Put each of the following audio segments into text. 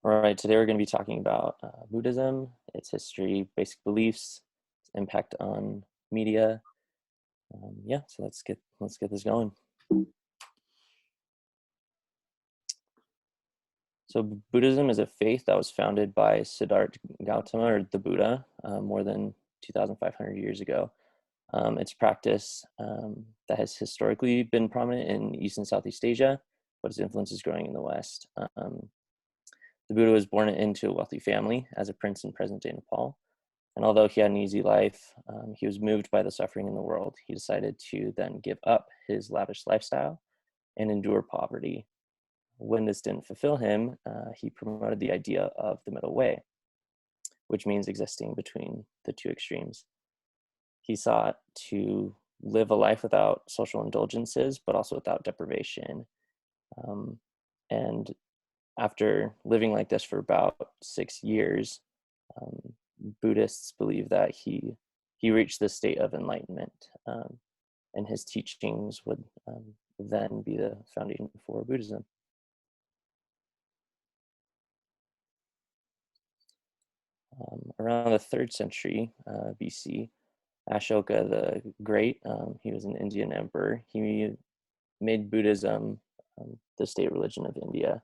All right, today we're going to be talking about Buddhism, its history, basic beliefs, its impact on media. Yeah, so let's get this going. So Buddhism is a faith that was founded by Siddhartha Gautama, or the Buddha, more than 2,500 years ago. It's a practice that has historically been prominent in East and Southeast Asia, but its influence is growing in the West. The Buddha was born into a wealthy family as a prince in present-day Nepal. And although he had an easy life, he was moved by the suffering in the world. He decided to then give up his lavish lifestyle and endure poverty. When this didn't fulfill him, he promoted the idea of the middle way, which means existing between the two extremes. He sought to live a life without social indulgences, but also without deprivation. And after living like this for about 6 years, um, Buddhists believe that he reached this state of enlightenment, and his teachings would then be the foundation for Buddhism. Around the 3rd century BC, Ashoka the Great, he was an Indian emperor. He made Buddhism the state religion of India.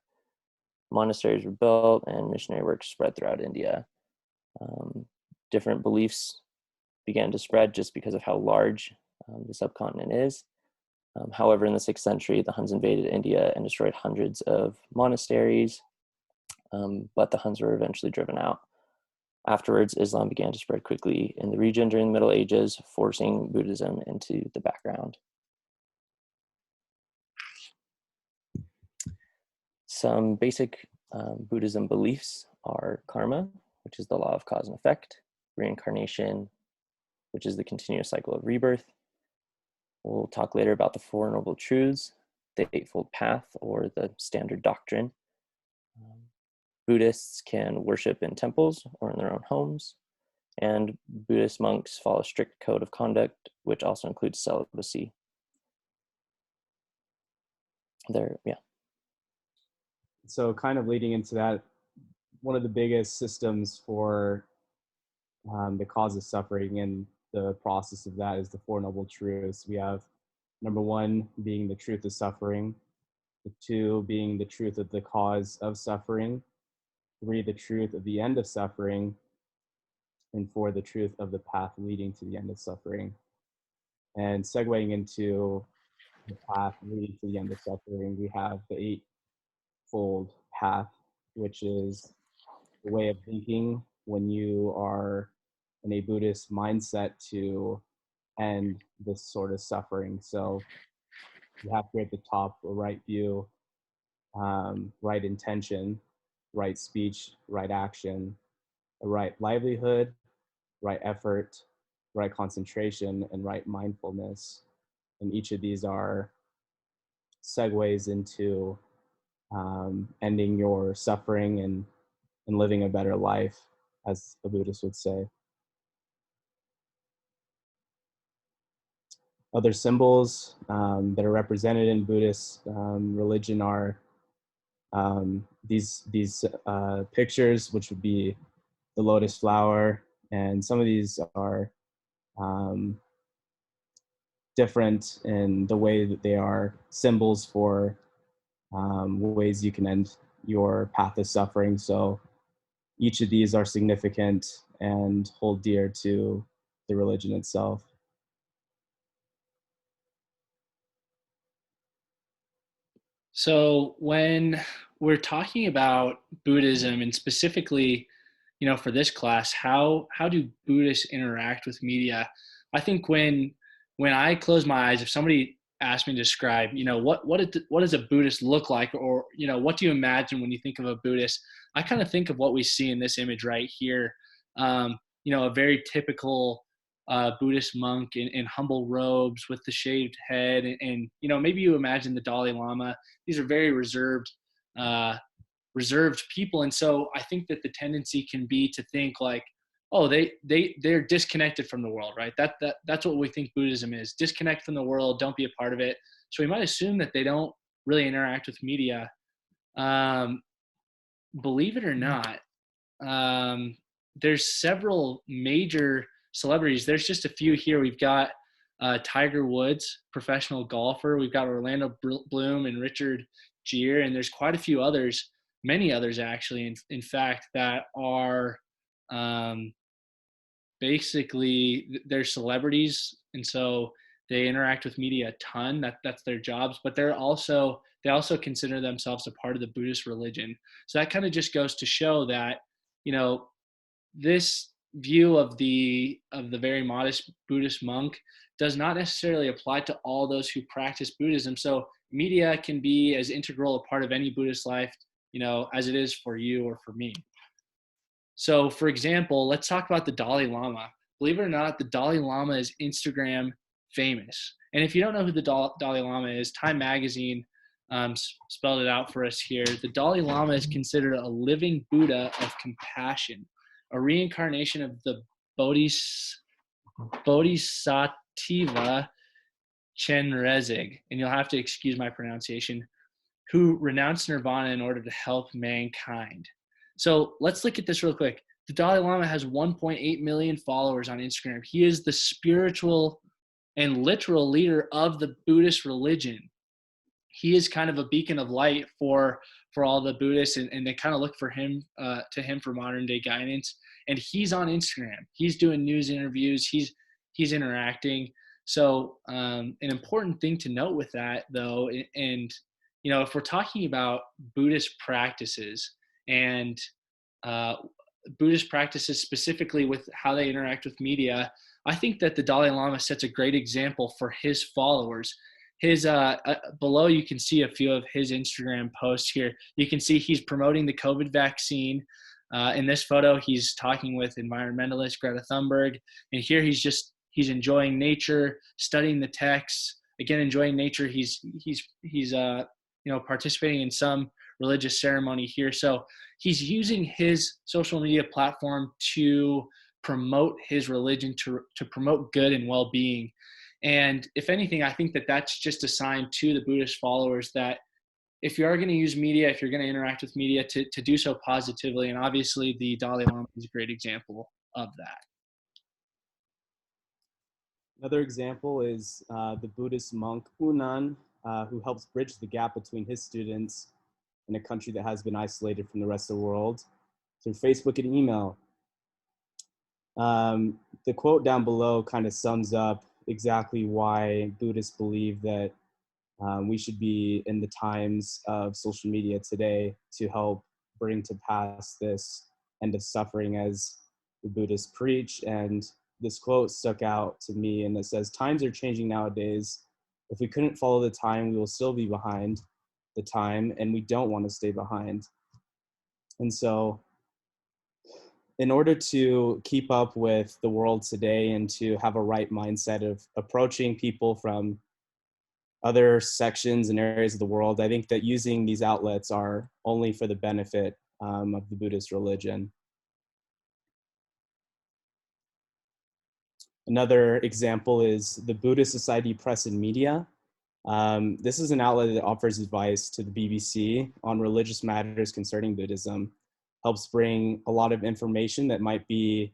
Monasteries were built and missionary work spread throughout India. Different beliefs began to spread just because of how large the subcontinent is. However, in the 6th century, the Huns invaded India and destroyed hundreds of monasteries, but the Huns were eventually driven out. Afterwards, Islam began to spread quickly in the region during the Middle Ages, forcing Buddhism into the background. Some basic Buddhism beliefs are karma, which is the law of cause and effect, reincarnation, which is the continuous cycle of rebirth. We'll talk later about the Four Noble Truths, the Eightfold Path, or the Standard Doctrine. Buddhists can worship in temples or in their own homes, and Buddhist monks follow a strict code of conduct, which also includes celibacy. So kind of leading into that, one of the biggest systems for the cause of suffering and the process of that is the Four Noble Truths. We have number 1 being the truth of suffering, the 2 being the truth of the cause of suffering, 3 the truth of the end of suffering, and 4 the truth of the path leading to the end of suffering. And segueing into the path leading to the end of suffering, we have the Eightfold Path, which is the way of thinking when you are in a Buddhist mindset to end this sort of suffering. So you have here at the top a right view, right intention, right speech, right action, a right livelihood, right effort, right concentration, and right mindfulness. And each of these are segues into ending your suffering and living a better life, as the Buddhists would say. Other symbols that are represented in Buddhist religion are these pictures, which would be the lotus flower, and some of these are um, different in the way that they are symbols for ways you can end your path of suffering. So each of these are significant and hold dear to the religion itself. So when we're talking about Buddhism and specifically, for this class, how do Buddhists interact with media? I think when I close my eyes, if somebody asked me to describe, what does a Buddhist look like, or what do you imagine when you think of a Buddhist? I kind of think of what we see in this image right here. A very typical Buddhist monk in humble robes with the shaved head, and maybe you imagine the Dalai Lama. These are very reserved people, and so I think that the tendency can be to think like, oh, they're disconnected from the world, right? That's what we think Buddhism is: disconnect from the world, don't be a part of it. So we might assume that they don't really interact with media. believe it or not, um, there's several major celebrities. There's just a few here. We've got Tiger Woods, professional golfer. We've got Orlando Bloom and Richard Gere, and there's quite a few others, many others actually, in fact, that are um, basically they're celebrities, and so they interact with media a ton. That's their jobs, but they also consider themselves a part of the Buddhist religion. So that kind of just goes to show that, you know, this view of the very modest Buddhist monk does not necessarily apply to all those who practice Buddhism. So media can be as integral a part of any Buddhist life, you know, as it is for you or for me. So, for example, let's talk about the Dalai Lama. Believe it or not, the Dalai Lama is Instagram famous. And if you don't know who the Dalai Lama is, Time Magazine spelled it out for us here. The Dalai Lama is considered a living Buddha of compassion, a reincarnation of the Bodhisattva Chenrezig. And you'll have to excuse my pronunciation, who renounced nirvana in order to help mankind. So let's look at this real quick. The Dalai Lama has 1.8 million followers on Instagram. He is the spiritual and literal leader of the Buddhist religion. He is kind of a beacon of light for all the Buddhists, and they kind of look for him to him for modern day guidance. And he's on Instagram. He's doing news interviews. He's interacting. So an important thing to note with that, though, and you know, if we're talking about Buddhist practices and Buddhist practices specifically with how they interact with media, I think that the Dalai Lama sets a great example for his followers. His below, you can see a few of his Instagram posts here. You can see he's promoting the COVID vaccine. In this photo, he's talking with environmentalist Greta Thunberg, and here he's enjoying nature, studying the texts. Again, enjoying nature. He's you know, participating in some religious ceremony here. So he's using his social media platform to promote his religion, to promote good and well-being. And if anything, I think that that's just a sign to the Buddhist followers that if you are going to use media, if you're going to interact with media, to do so positively. And obviously the Dalai Lama is a great example of that. Another example is the Buddhist monk Hunan, who helps bridge the gap between his students in a country that has been isolated from the rest of the world through Facebook and email. The quote down below kind of sums up exactly why Buddhists believe that we should be in the times of social media today to help bring to pass this end of suffering as the Buddhists preach. And this quote stuck out to me, and it says, "Times are changing nowadays. If we couldn't follow the time, we will still be behind the time, and we don't want to stay behind." And so in order to keep up with the world today and to have a right mindset of approaching people from other sections and areas of the world, I think that using these outlets are only for the benefit of the Buddhist religion. Another example is the Buddhist Society Press and Media. This is an outlet that offers advice to the BBC on religious matters concerning Buddhism, helps bring a lot of information that might be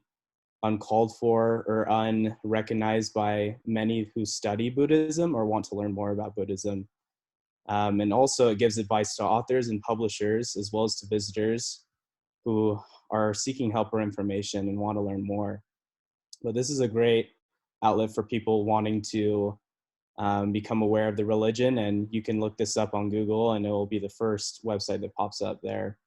uncalled for or unrecognized by many who study Buddhism or want to learn more about Buddhism. And also it gives advice to authors and publishers, as well as to visitors who are seeking help or information and want to learn more. But this is a great outlet for people wanting to become aware of the religion, and you can look this up on Google and it will be the first website that pops up there.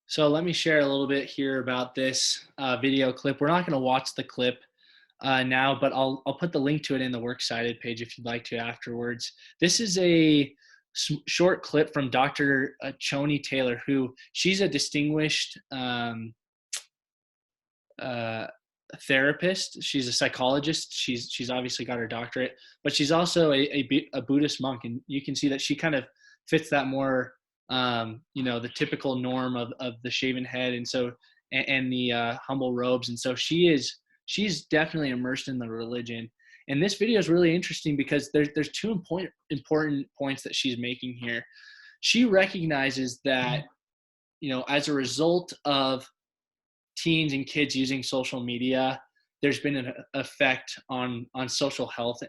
So let me share a little bit here about this video clip. We're not going to watch the clip now, but I'll put the link to it in the Works Cited page if you'd like to afterwards. This is a short clip from Dr. Choni Taylor, who she's a distinguished therapist. She's a psychologist. She's obviously got her doctorate, but she's also a Buddhist monk, and you can see that she kind of fits that more you know, the typical norm of the shaven head and so and the humble robes. And so she's definitely immersed in the religion. And this video is really interesting because there's two important points that she's making here. She recognizes that, as a result of teens and kids using social media, there's been an effect on social health,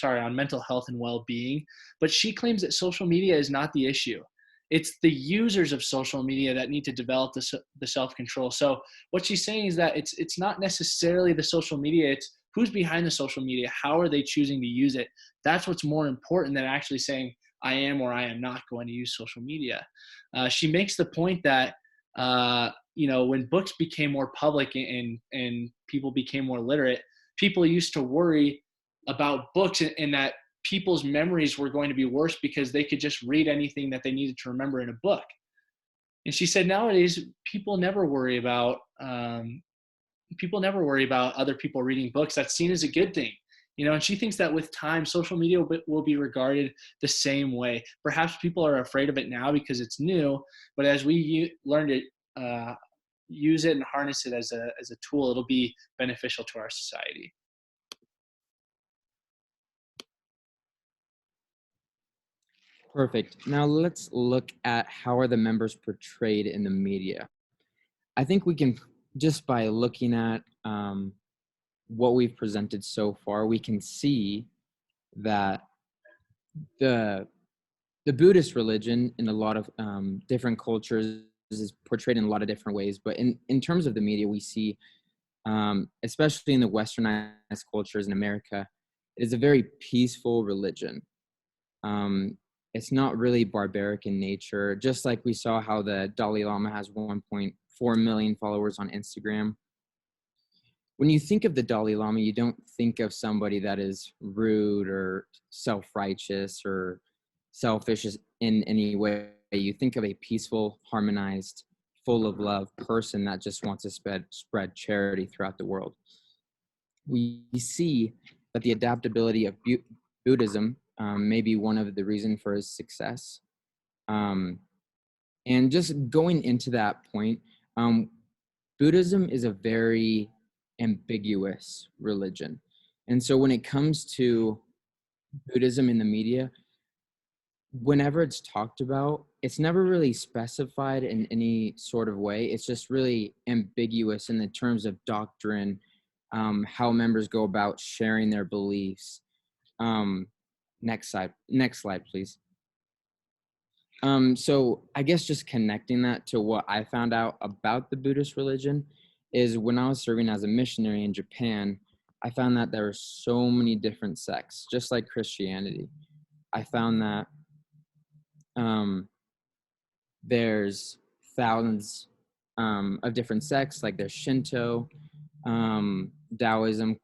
on mental health and well-being. But she claims that social media is not the issue. It's the users of social media that need to develop the self-control. So what she's saying is that it's not necessarily the social media, it's who's behind the social media, how are they choosing to use it. That's what's more important than actually saying I am or I am not going to use social media. She makes the point that when books became more public and people became more literate, people used to worry about books and that people's memories were going to be worse because they could just read anything that they needed to remember in a book. And she said nowadays people never worry about other people reading books. That's seen as a good thing. And she thinks that with time, social media will be regarded the same way. Perhaps people are afraid of it now because it's new, but as we learn to use it and harness it as a tool, it'll be beneficial to our society. Perfect. Now let's look at how are the members portrayed in the media. I think we can, just by looking at what we've presented so far, we can see that the Buddhist religion in a lot of different cultures is portrayed in a lot of different ways. But in terms of the media, we see, especially in the westernized cultures in America, it is a very peaceful religion. It's not really barbaric in nature, just like we saw how the Dalai Lama has 1.4 million followers on Instagram. When you think of the Dalai Lama, you don't think of somebody that is rude or self-righteous or selfish in any way. You think of a peaceful, harmonized, full of love person that just wants to spread charity throughout the world. We see that the adaptability of Buddhism may be one of the reasons for his success. And just going into that point, Buddhism is a very ambiguous religion. And so when it comes to Buddhism in the media, whenever it's talked about, it's never really specified in any sort of way. It's just really ambiguous in the terms of doctrine, how members go about sharing their beliefs. Next slide, please. So I guess just connecting that to what I found out about the Buddhist religion is when I was serving as a missionary in Japan, I found that there were so many different sects, just like Christianity. I found that there's thousands of different sects, like there's Shinto, Taoism,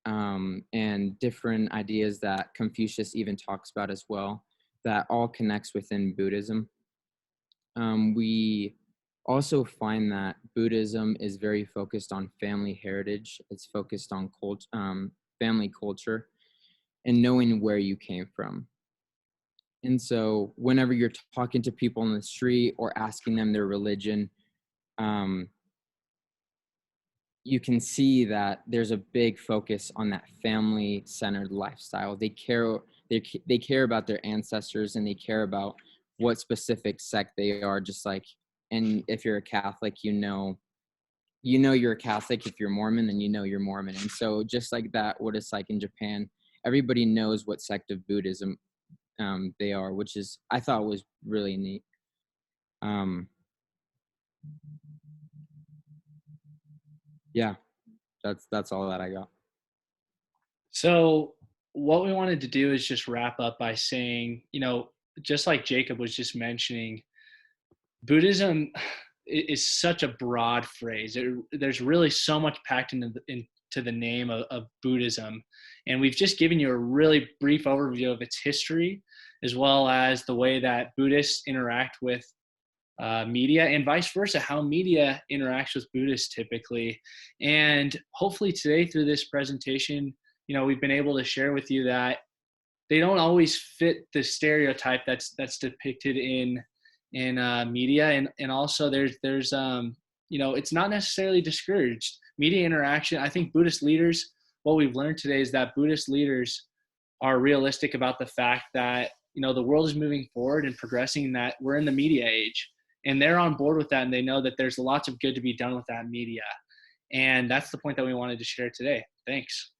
and different ideas that Confucius even talks about as well, that all connects within Buddhism. We also find that Buddhism is very focused on family heritage. It's focused on family culture and knowing where you came from. And so whenever you're talking to people on the street or asking them their religion, you can see that there's a big focus on that family-centered lifestyle. They care about their ancestors, and they care about what specific sect they are, just like, and if you're a Catholic, you know you're a Catholic. If you're Mormon, then you know you're Mormon. And so just like that, what it's like in Japan, everybody knows what sect of Buddhism they are, which is, I thought was really neat. Yeah, that's all that I got. So what we wanted to do is just wrap up by saying, just like Jacob was just mentioning, Buddhism is such a broad phrase. There's really so much packed into the name of Buddhism. And we've just given you a really brief overview of its history, as well as the way that Buddhists interact with media, and vice versa, how media interacts with Buddhists typically. And hopefully today through this presentation, we've been able to share with you that they don't always fit the stereotype that's depicted in media, and also there's it's not necessarily discouraged. Media interaction, I think Buddhist leaders what we've learned today is that Buddhist leaders are realistic about the fact that, the world is moving forward and progressing, that we're in the media age, and they're on board with that. And they know that there's lots of good to be done with that media. And that's the point that we wanted to share today. Thanks.